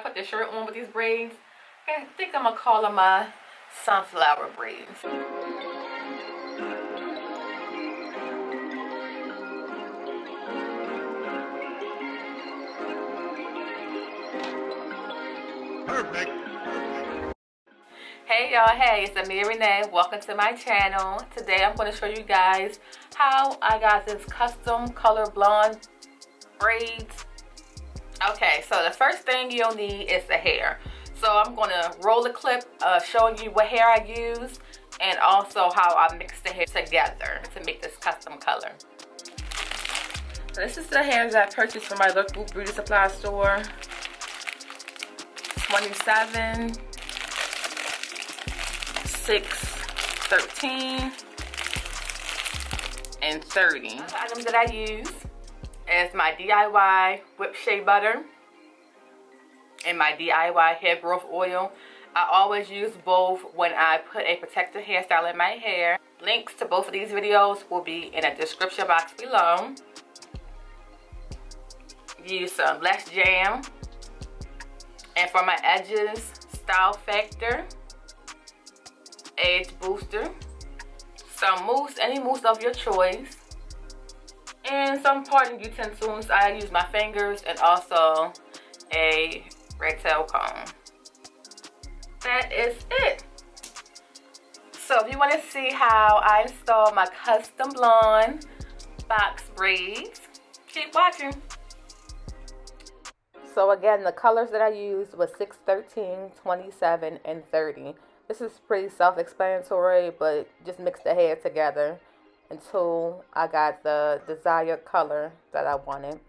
put the shirt on with these braids. I think I'm gonna call them my sunflower braids. Perfect. Hey y'all, hey, it's Amia Renee. Welcome to my channel. Today I'm going to show you guys how I got this custom color blonde braids. Okay, so the first thing you'll need is the hair. So I'm going to roll a clip showing you what hair I use and also how I mix the hair together to make this custom color. So this is the hair that I purchased from my local beauty supply store. 27, 6, 13, and 30. The items that I use is my DIY whipped shea butter and my DIY hair growth oil. I always use both when I put a protective hairstyle in my hair. Links to both of these videos will be in the description box below. Use some less jam. And for my edges, Style Factor, Edge Booster, some mousse, any mousse of your choice, and some parting utensils. I use my fingers and also a red tail comb. That is it. So if you want to see how I install my custom blonde box braids, keep watching. So again, the colors that I used was 6, 13, 27, and 30. This is pretty self-explanatory, but just mix the hair together until I got the desired color that I wanted.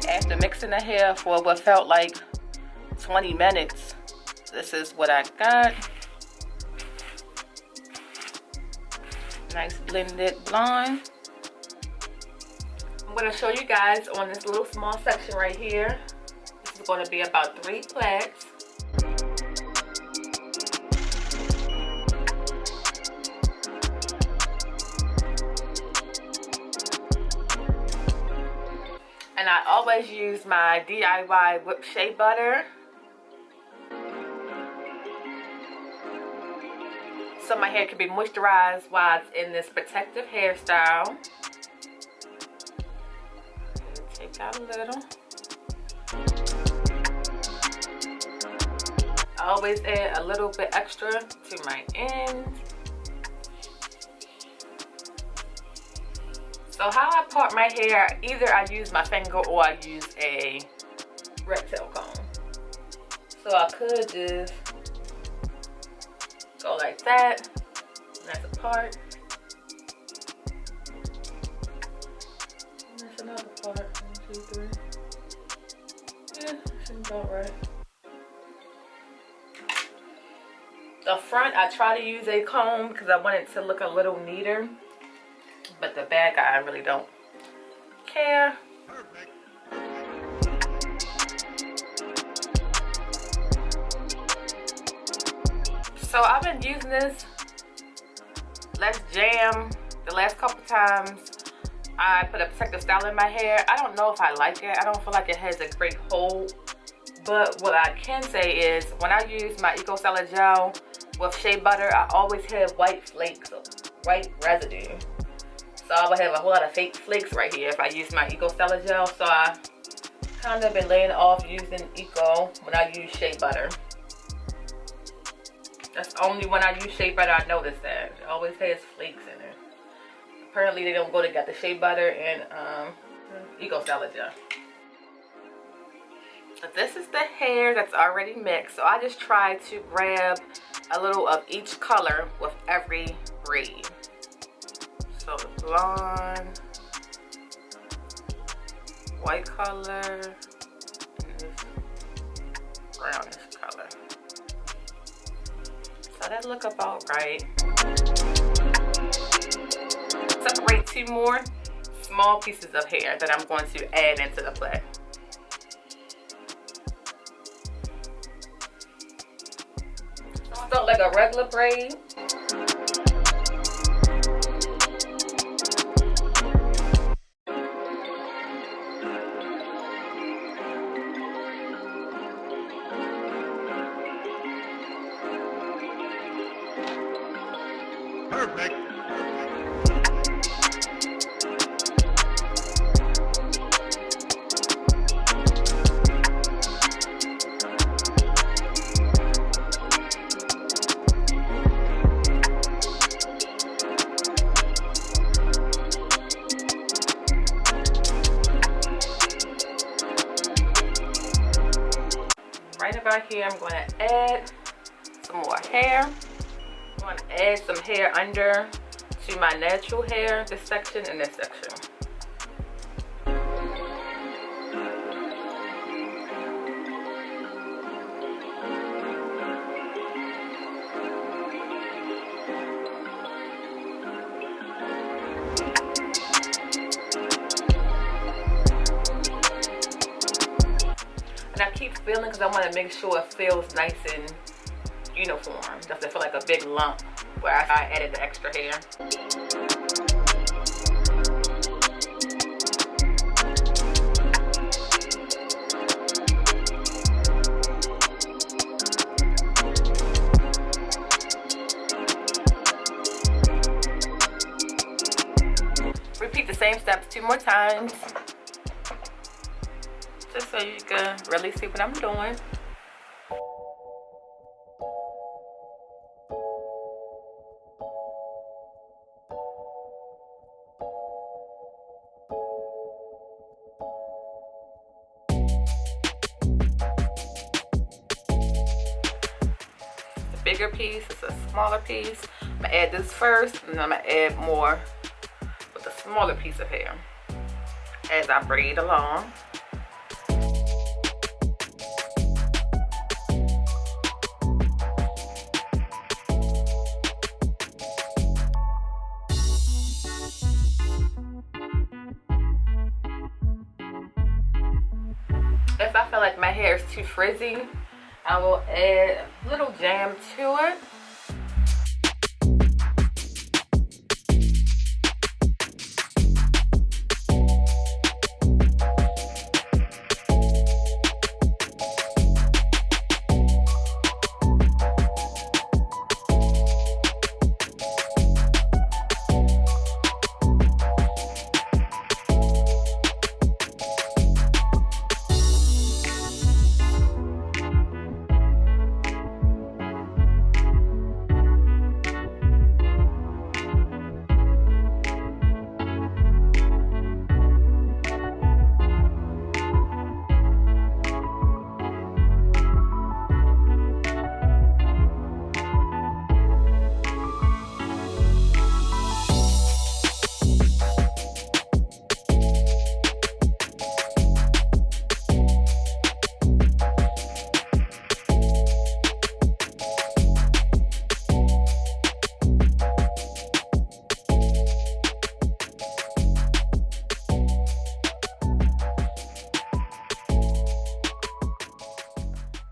After mixing the hair for what felt like 20 minutes, this is what I got. Nice blended blonde. I'm going to show you guys on this little small section right here. This is going to be about 3 plaits. And I always use my DIY whipped shea butter. So my hair can be moisturized while it's in this protective hairstyle. Take out a little. I always add a little bit extra to my end. So how I part my hair, either I use my finger or I use a red tail comb. So I could just go like that, and that's a part. And that's another part. 1, 2, 3. Yeah, seems about right. The front, I try to use a comb because I want it to look a little neater. But the back, I really don't care. Perfect. So I've been using this less jam the last couple times. I put a protective style in my hair. I don't know if I like it. I don't feel like it has a great hold. But what I can say is when I use my Eco Styler gel with shea butter, I always have white flakes, white residue. So I would have a whole lot of fake flakes right here if I use my Eco Styler gel. So I kind of been laying off using Eco when I use shea butter. That's only when I use shea butter I notice that. It always has flakes in it. Apparently they don't go together, shea butter and Eco Styler gel. But this is the hair that's already mixed. So I just try to grab a little of each color with every braid. So the blonde, white color, and this brownish color. So that look about right. Separate 2 more small pieces of hair that I'm going to add into the plait. So like a regular braid. right here, I'm going to add some more hair. I'm going to add some hair under to my natural hair, this section and this section. And I keep feeling because I want to make sure it feels nice and uniform. Doesn't feel like a big lump where I added the extra hair. Repeat the same steps 2 more times, just so you can really see what I'm doing. The bigger piece, it's a smaller piece. I'm gonna add this first, and then I'm gonna add more with a smaller piece of hair as I braid along. If I feel like my hair is too frizzy, I will add a little jam to it.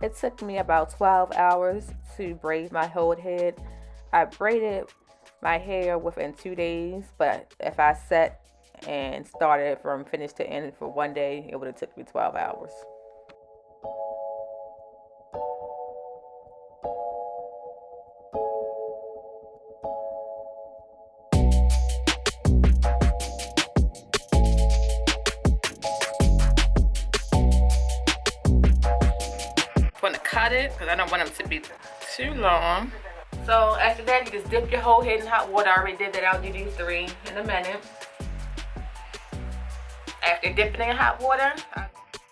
It took me about 12 hours to braid my whole head. I braided my hair within 2 days, but if I sat and started from finish to end for 1 day, it would have took me 12 hours. Cut it because I don't want them to be too long. So after that, you just dip your whole head in hot water. I already did that. I'll do these 3 in a minute. After dipping in hot water,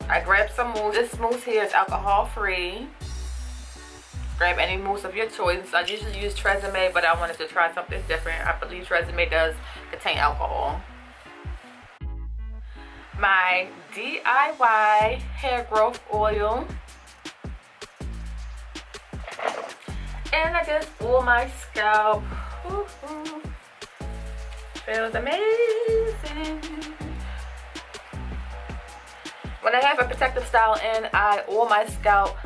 I grab some mousse. This mousse here is alcohol free. Grab any mousse of your choice. I usually use Tresemme, but I wanted to try something different. I believe Tresemme does contain alcohol. My DIY hair growth oil. And I just oil my scalp. Feels amazing. When I have a protective style in, I oil my scalp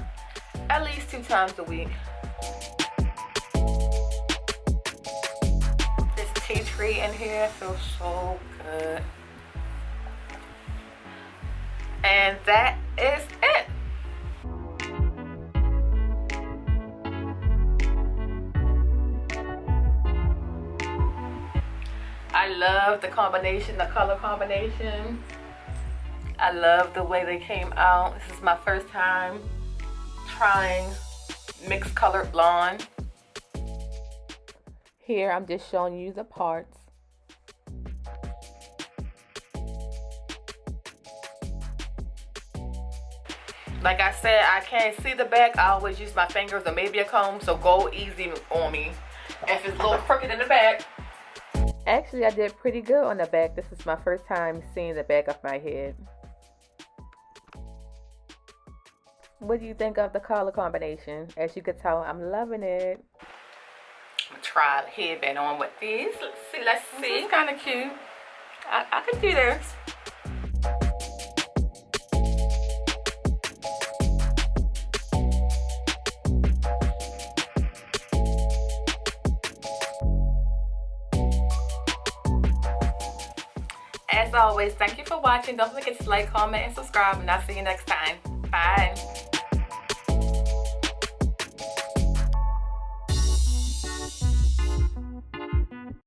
at least 2 times a week. This tea tree in here feels so good. And that is it. I love the combination, the color combination. I love the way they came out. This is my first time trying mixed colored blonde. Here I'm just showing you the parts. Like I said, I can't see the back. I always use my fingers or maybe a comb, so go easy on me if it's a little crooked in the back. Actually, I did pretty good on the back. This is my first time seeing the back of my head. What do you think of the color combination? As you can tell, I'm loving it. I'm gonna try the headband on with these. Let's see. It's kind of cute. I could do this. As always, thank you for watching. Don't forget to like, comment, and subscribe, and I'll see you next time.